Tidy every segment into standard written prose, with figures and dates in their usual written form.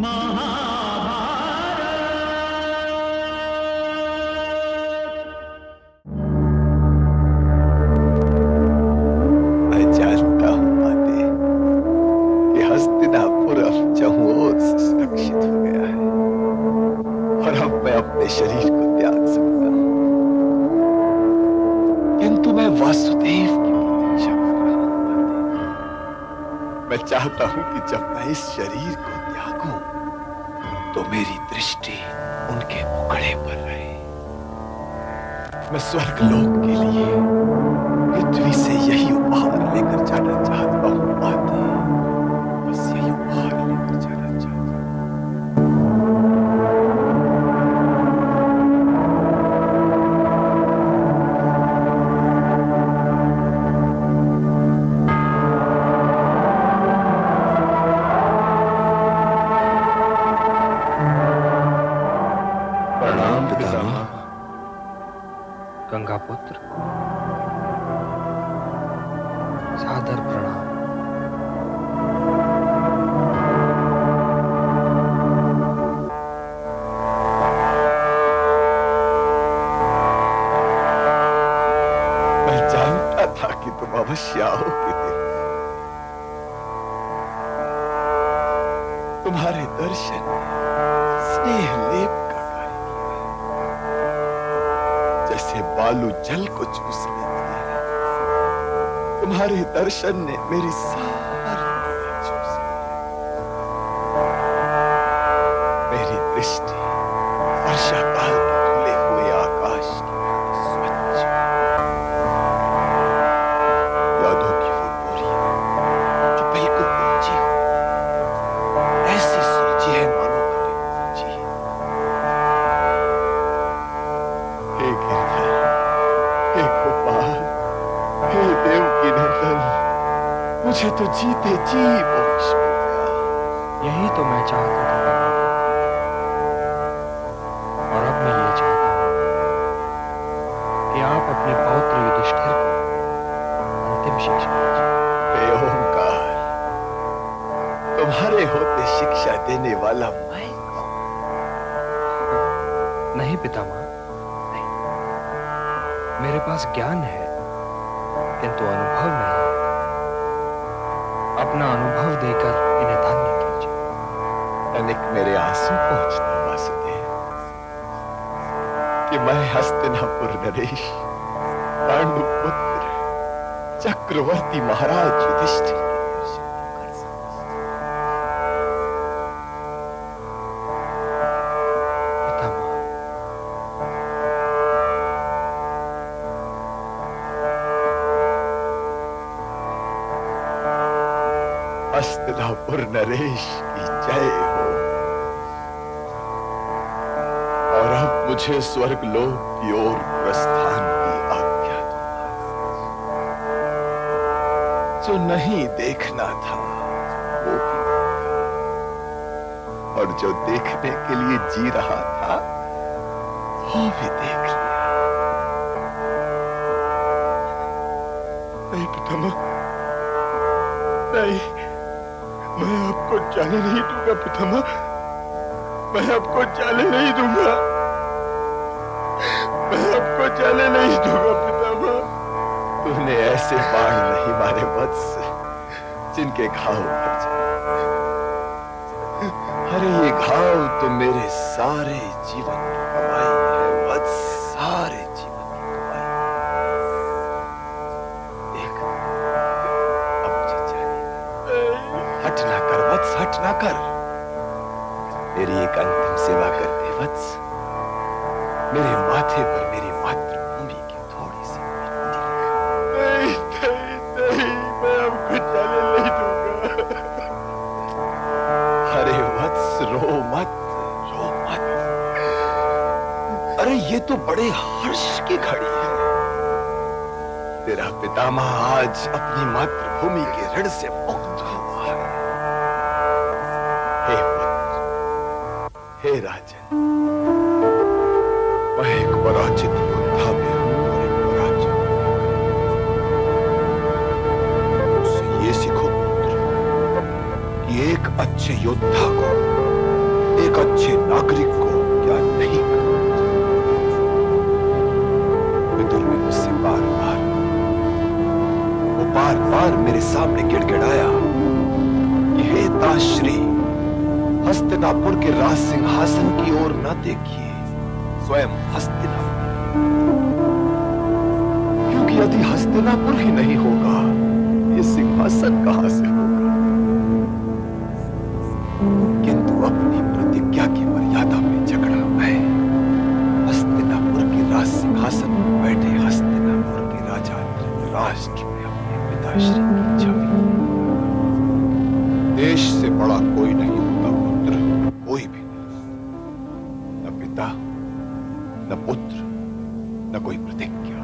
मैं जानता हूं माते कि हस्तिनापुर अब जमोद से सुरक्षित हो गया है और अब मैं अपने शरीर को त्याग सकता हूं, किंतु मैं वासुदेव की प्रतीक्षा कर रहा हूं माते। मैं चाहता हूं कि जब मैं इस शरीर को त्यागूं तो मेरी दृष्टि उनके मुखड़े पर रहे। मैं स्वर्गलोक के लिए पृथ्वी से यही उपहार लेकर जाना चाहता हूं माते, बस यही उपहार लेकर जाना चाहता हूं। प्रणाम पितामह। गंगा पुत्र, सादर प्रणाम। मैं जानता था कि तुम अवश्य आओगे। तुम्हारे दर्शन ने स्नेह लेप का कार्य किया है। जैसे बालू जल को चूस लेती है, तुम्हारे दर्शन ने मेरी सारी दुनिया चूस ली है। मेरी दृष्टि वर्षा काल के धुले हुए आकाश की स्वच्छ, यादों की वो बोरियां जो बिल्कुल ऊंची हो, ऐसी सुलझी है मानो कभी ऊंची है। हे गिरधर, हे गोपाल, हे देवकी नंदन, मुझे तो जीते जी मोक्ष मिल गया। यही तो मैं चाहता था और अब मैं ये चाहता हूं कि आप अपने पौत्र युधिष्ठिर को अंतिम शिक्षा दीजिए। हे ओंकार, तुम्हारे होते शिक्षा देने वाला मैं कौन? नहीं पितामह, नहीं। मेरे पास ज्ञान है किंतु अनुभव नहीं। अपना अनुभव देकर इन्हें धन्य कीजिए। तनिक मेरे आंसू पहुंचते वासुदेव कि मैं हस्तिनापुर नरेश, पांडु पुत्र, चक्रवर्ती महाराज युधिष्ठिर के दर्शन कर सकता। पितामह, हस्तिनापुर नरेश की जय हो। और अब मुझे स्वर्गलोक की ओर प्रस्थान की आज्ञा दो। जो नहीं देखना था वो भी देखा, और जो देखने के लिए जी रहा था वो भी देख लिया। नहीं पितामह, नहीं, मैं आपको जाने नहीं दूंगा पितामह, मैं आपको जाने नहीं दूंगा, मैं आपको जाने नहीं दूंगा पितामह। तूने ऐसे बाण नहीं मारे वत्स जिनके घाव भर जाए। अरे ये घाव तो मेरे सारे जीवन की कमाई है वत्स, सारे जीवन की कमाई। देख, अब मुझे जाने दे। हट ना कर वत्स, हट ना कर। मेरी एक अंतिम सेवा कर दे वत्स। मेरे माथे पर मेरी मातृभूमि की थोड़ी सी मिट्टी रख। नहीं, नहीं, नहीं, मैं आपको जाने नहीं दूंगा। अरे वत्स, रो मत, रो मत। अरे ये तो बड़े हर्ष की घड़ी है। तेरा पितामह आज अपनी मातृभूमि के ऋण से मुक्त हुआ है। हे पुत्र, हे राजन, मैं एक पराजित योद्धा में हूं और एक पराजित। मुझसे ये सीखो पुत्र कि एक अच्छे योद्धा को अच्छे नागरिक को क्या नहीं करना चाहिए। विदुर ने मुझसे बार बार मेरे सामने गिड़गिड़ाया कि हे ताश्री, हस्तिनापुर के राज सिंहासन की ओर न देखिए, स्वयं हस्तिनापुर, क्योंकि यदि हस्तिनापुर ही नहीं होगा, ये सिंहासन कहां से होगा। किंतु अपनी प्रतिज्ञा की मर्यादा में झगड़ा मैं हस्तिनापुर के राज सिंहासन पर बैठे हस्तिनापुर के राजा धृतराष्ट्र में अपने पिताश्री की छवि। देश से बड़ा कोई नहीं होता पुत्र, कोई भी नहीं, न पिता न पुत्र न कोई प्रतिज्ञा।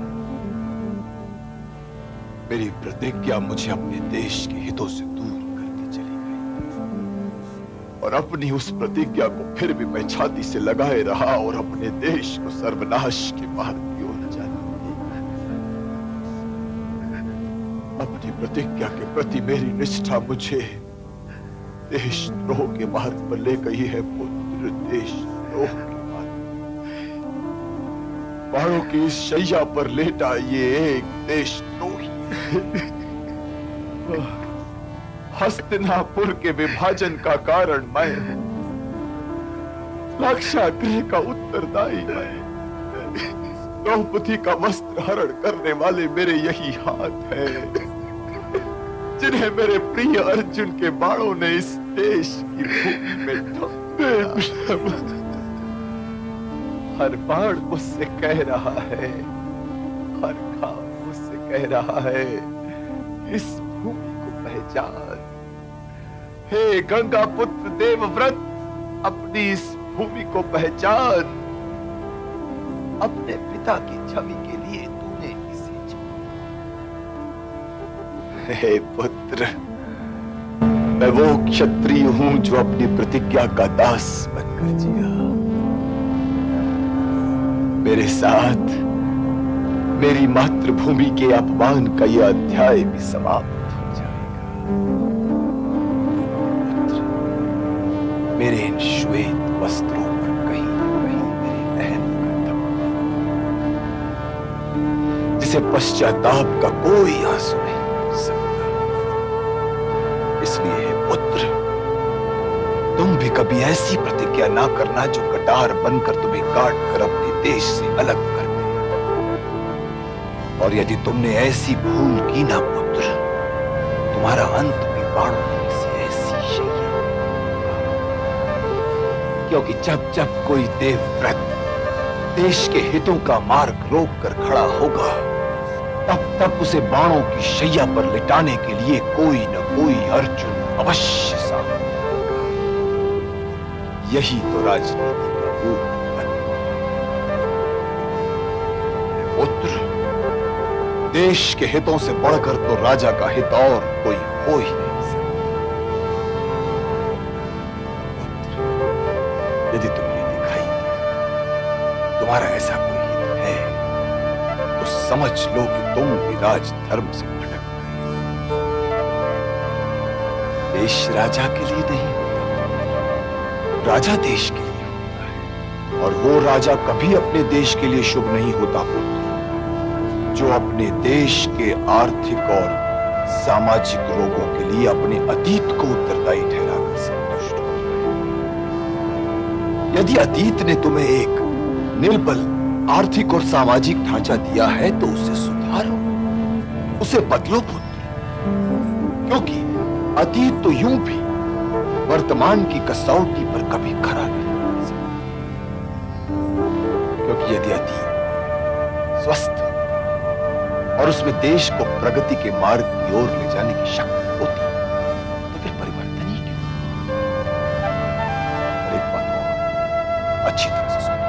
मेरी प्रतिज्ञा मुझे अपने देश के हितों से दूर करती चली गई, और अपनी उस प्रतिज्ञा को फिर भी मैं छाती से लगाए रहा और अपने देश को सर्वनाश के मार्ग की ओर जाने दिया। अपनी प्रतिज्ञा के प्रति मेरी निष्ठा मुझे देशद्रोह के मार्ग पर ले गई है पुत्र, देशद्रोह के मार्ग। बाणों की इस शैया पर लेटा ये एक देशद्रोही हस्तिनापुर के विभाजन का कारण मैं हूं, लाक्षागृह का उत्तरदायी मैं, द्रौपदी का वस्त्र हरण करने वाले मेरे यही हाथ हैं, जिन्हें मेरे प्रिय अर्जुन के बाणों ने इस देश की भूमि में ठोक दिया। हर बाण मुझसे कह रहा है, हर घाव मुझसे कह रहा है, इस भूमि को पहचान। हे गंगा पुत्र देवव्रत, अपनी इस भूमि को पहचान। अपने पिता की छवि के लिए तूने इसे छोड़ा। हे पुत्र, मैं वो क्षत्रिय हूं जो अपनी प्रतिज्ञा का दास बनकर जिया। मेरे साथ मेरी मातृभूमि के अपमान का यह अध्याय भी समाप्त हो जाएगा। पुत्र, मेरे इन श्वेत वस्त्रों पर कहीं न कहीं मेरे बहन का धब्बा, जिसे पश्चाताप का कोई आंसू नहीं हो सकता। इसलिए हे पुत्र, तुम भी कभी ऐसी प्रतिज्ञा ना करना जो कटार बनकर तुम्हें काट कर अपने देश से अलग कर दे। और यदि तुमने ऐसी भूल की ना पुत्र, तुम्हारा अंत भी बाणों में से ऐसी शैया होगा। क्योंकि जब जब कोई देवव्रत देश के हितों का मार्ग रोक कर खड़ा होगा, तब तब उसे बाणों की शैया पर लिटाने के लिए कोई न कोई अर्जुन अवश्य सामने आएगा। यही तो राजनीति का रूप है। पुत्र, देश के हितों से बढ़कर तो राजा का हित और कोई हो ही नहीं सकता। पुत्र, यदि तुम्हें दिखाई दे तुम्हारा ऐसा कोई हित है, तो समझ लो कि तुम भी राजधर्म से भटक गए। देश राजा के लिए नहीं होता, राजा देश के लिए होता है। और वो राजा कभी अपने देश के लिए शुभ नहीं होता पुत्र, जो अपने देश के आर्थिक और सामाजिक रोगों के लिए अपने अतीत को उत्तरदायी ठहराकर संतुष्ट होता है। यदि अतीत ने तुम्हें एक निर्बल आर्थिक और सामाजिक ढांचा दिया है, तो उसे सुधारो, उसे बदलो पुत्र, क्योंकि अतीत तो यूं भी वर्तमान की कसौटी पर कभी खरा नहीं उतर सकता। क्योंकि यदि अतीत स्वस्थ और उसमें देश को प्रगति के मार्ग की ओर ले जाने की शक्ति होती, तो फिर परिवर्तन ही क्यों? और एक बात और अच्छी तरह से सुनो,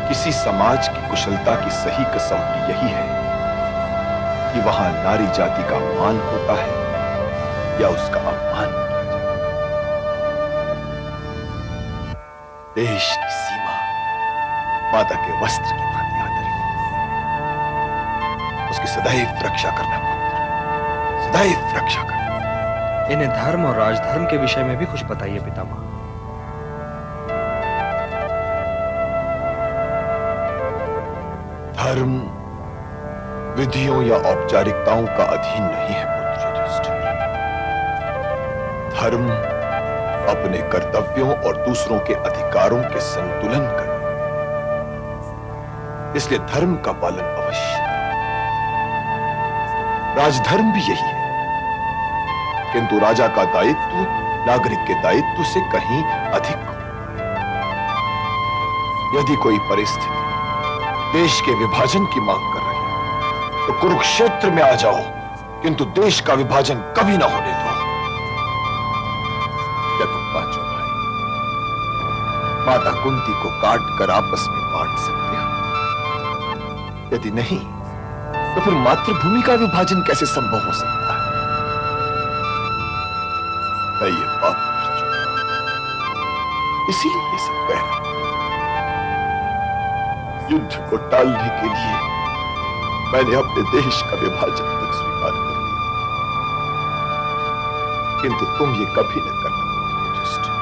किसी समाज की कुशलता की सही कसौटी यही है कि वहां नारी जाति का मान होता है या उसका अपमान किया जाता है। देश की सीमा माता के वस्त्र की भांति आदरित है। उसकी सदैव रक्षा करना पुत्र, सदैव रक्षा करना। इन्हें धर्म और राजधर्म के विषय में भी कुछ बताइए पितामह। धर्म विधियों या औपचारिकताओं का अधीन नहीं है पुत्र युधिष्ठिर। धर्म अपने कर्तव्यों और दूसरों के अधिकारों के संतुलन कर, इसलिए धर्म का पालन अवश्य करो। राजधर्म भी यही है, किंतु राजा का दायित्व नागरिक के दायित्व से कहीं अधिक हो। यदि कोई परिस्थिति देश के विभाजन की मांग कर रही है तो कुरुक्षेत्र में आ जाओ, किंतु देश का विभाजन कभी ना होने दो। क्या तुम पांचों भाई माता कुंती को काट कर आपस में बांट सकते हो? यदि नहीं तो फिर मातृभूमि का विभाजन कैसे संभव हो सकता है? मैं ये बात कर चुका, इसीलिए ये सब कह रहा हूं। युद्ध को टालने के लिए मैंने अपने देश का विभाजन तक स्वीकार कर लिया, किंतु तुम ये कभी न करना युधिष्ठिर,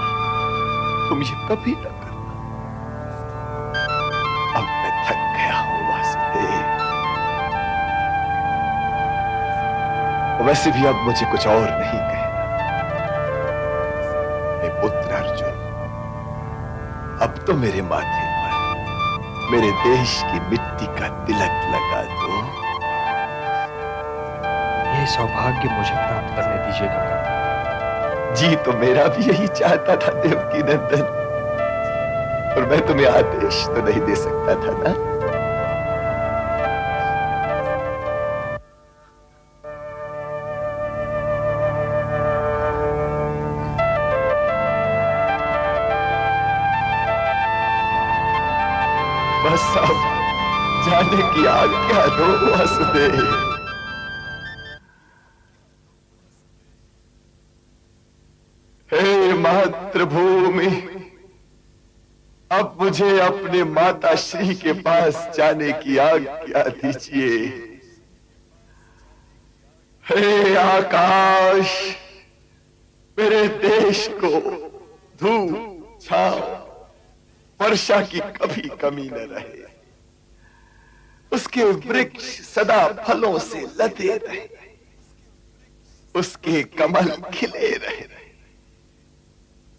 तुम ये कभी न करना। अब मैं थक गया हूं वासुदेव। वैसे भी अब मुझे कुछ और नहीं कहना। मेरे पुत्र अर्जुन, अब तो मेरे माथे मेरे देश की मिट्टी का तिलक लगा दो। ये सौभाग्य मुझे प्राप्त करने दीजिएगा काका। जी तो मेरा भी यही चाहता था देवकी नंदन, और मैं तुम्हें आदेश तो नहीं दे सकता था ना। बस अब जाने की आज्ञा दो वासुदेव। हे मातृभूमि, अब मुझे अपने माता श्री के पास जाने की आज्ञा दीजिए। हे आकाश, मेरे देश को धूप छांव वर्षा की कभी कमी न रहे, उसके वृक्ष सदा फलों से लदे रहे, उसके कमल खिले रहे,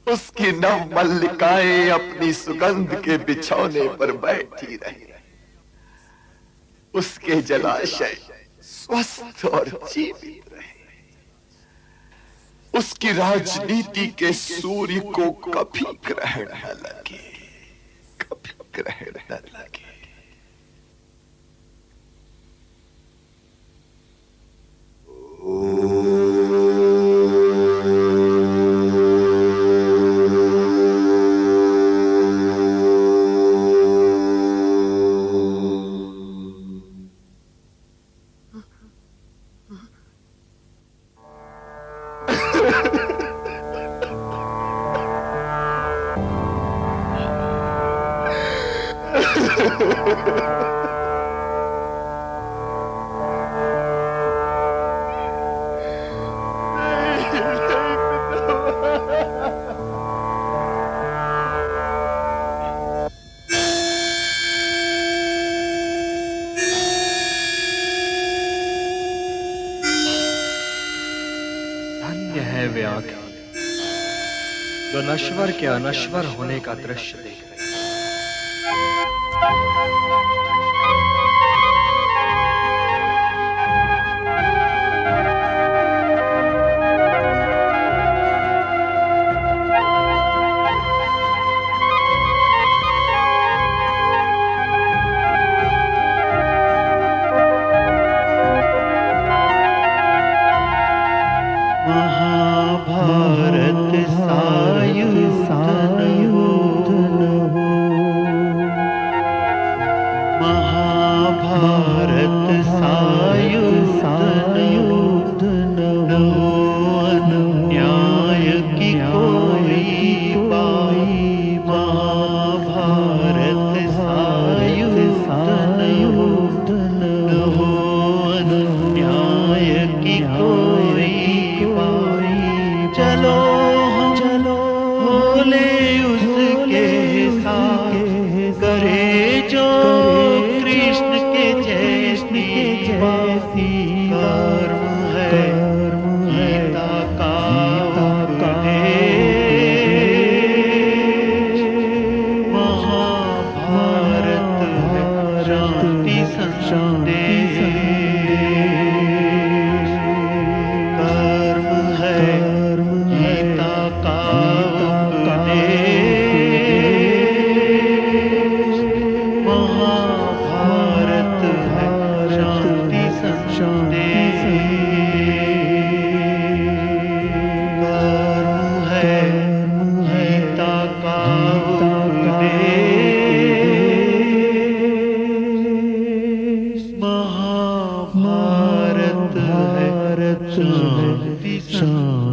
उसकी नव मल्लिकाएं अपनी सुगंध के बिछौने पर बैठी रहे, उसके जलाशय स्वस्थ और जीवित रहे, उसकी राजनीति के सूर्य को कभी ग्रहण न लगे, ग्रहण न लगे। वे आंखें जो नश्वर के अनश्वर होने का दृश्य देख रही करे जो कृष्ण के महाभारत है शांति